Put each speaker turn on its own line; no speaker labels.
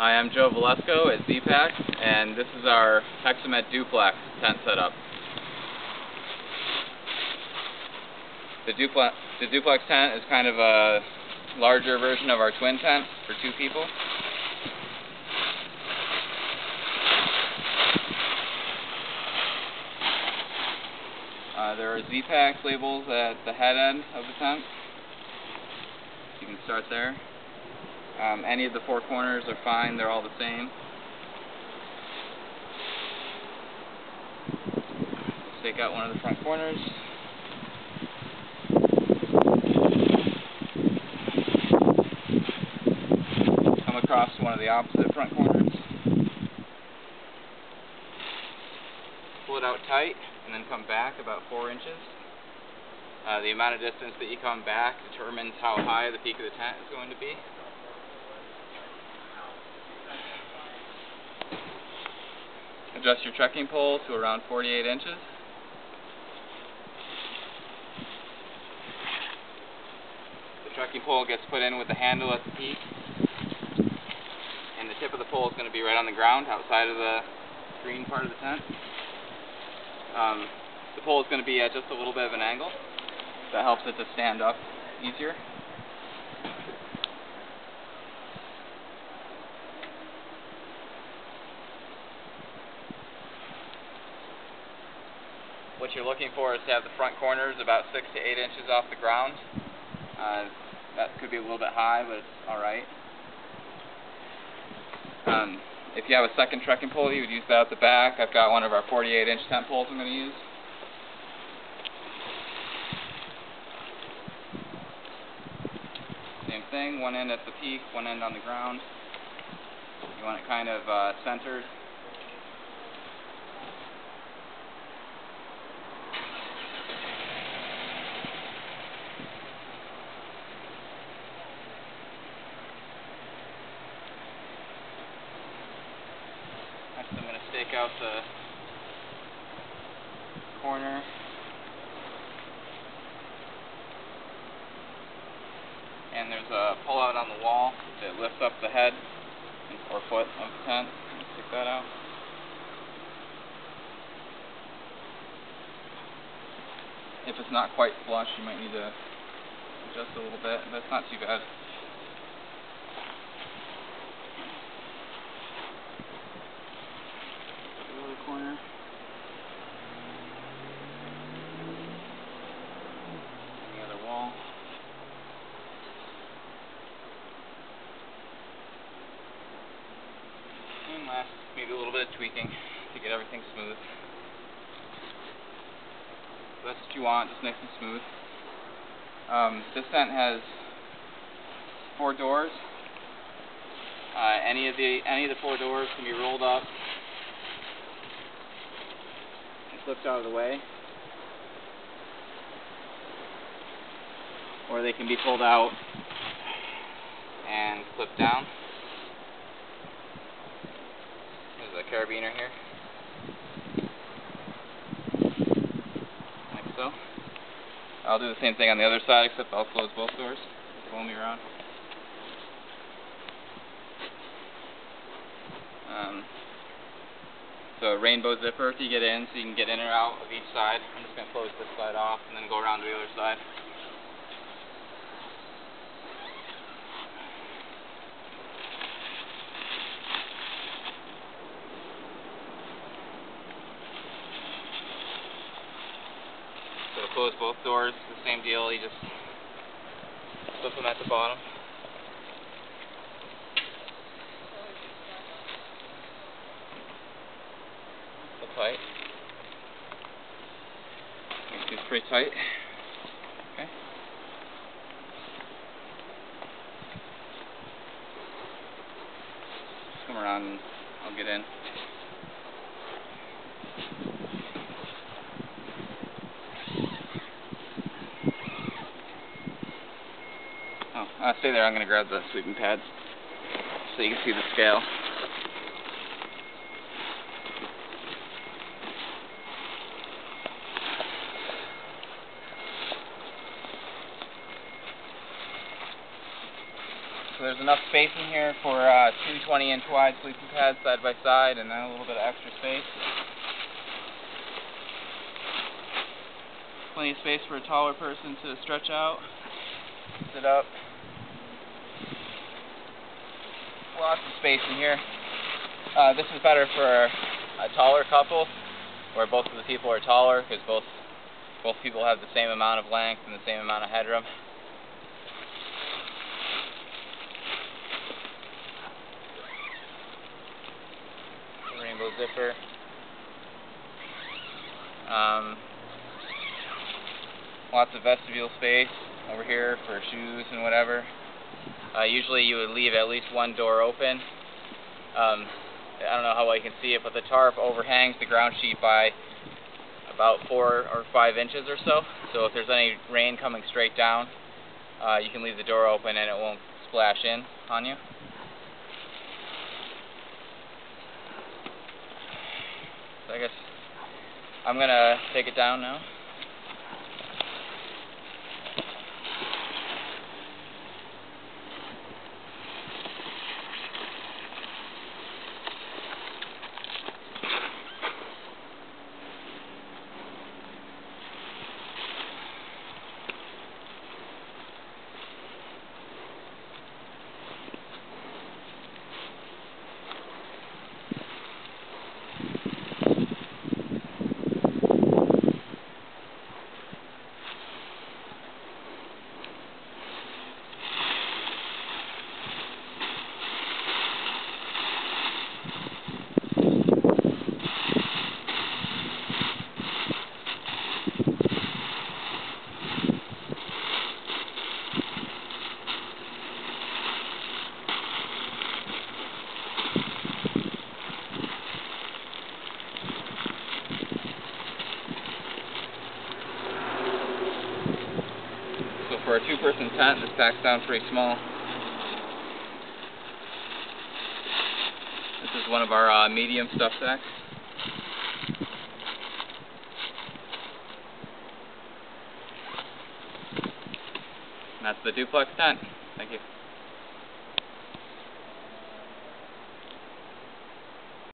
Hi, I'm Joe Valesco at ZPacks, and this is our Hexamid Duplex tent setup. The duplex tent is kind of a larger version of our twin tent for two people. There are ZPacks labels at the head end of the tent. You can start there. Any of the four corners are fine, they're all the same. Stake out one of the front corners. Come across to one of the opposite front corners. Pull it out tight and then come back about 4 inches. The amount of distance that you come back determines how high the peak of the tent is going to be. Adjust your trekking pole to around 48 inches. The trekking pole gets put in with the handle at the peak, and the tip of the pole is going to be right on the ground outside of the green part of the tent. The pole is going to be at just a little bit of an angle. That helps it to stand up easier. What you're looking for is to have the front corners about 6 to 8 inches off the ground. That could be a little bit high, but it's alright. If you have a second trekking pole, you would use that at the back. I've got one of our 48-inch tent poles I'm going to use. Same thing, one end at the peak, one end on the ground. You want it kind of centered. Next I'm going to stake out the corner. And there's a pull-out on the wall that lifts up the head and 4 foot of the tent. Stick that out. If it's not quite flush, you might need to adjust a little bit, but it's not too bad. The other corner. The other wall. And last, maybe a little bit of tweaking to get everything smooth. So that's what you want, just nice and smooth. This tent has 4 doors. Any of the 4 doors can be rolled up and flipped out of the way, or they can be pulled out and flipped down. There's a carabiner here, like so. I'll do the same thing on the other side, except I'll close both doors. Pull me around. So a rainbow zipper to get in, so you can get in or out of each side. I'm just going to close this side off and then go around to the other side. So to close both doors, the same deal, you just flip them at the bottom. So tight. Makes these pretty tight. Okay. Just come around and I'll get in. Stay there, I'm going to grab the sleeping pads so you can see the scale. So there's enough space in here for two 20-inch wide sleeping pads side by side, and then a little bit of extra space. Plenty of space for a taller person to stretch out, sit up. Lots of space in here. This is better for a taller couple, where both of the people are taller, because both people have the same amount of length and the same amount of headroom. Rainbow zipper. Lots of vestibule space over here for shoes and whatever. Usually you would leave at least one door open. I don't know how well you can see it, but the tarp overhangs the ground sheet by about 4 or 5 inches or so. So if there's any rain coming straight down, you can leave the door open and it won't splash in on you. So I guess I'm gonna take it down now. For a 2-person tent, this packs down pretty small. This is one of our medium stuff sacks. And that's the duplex tent. Thank you.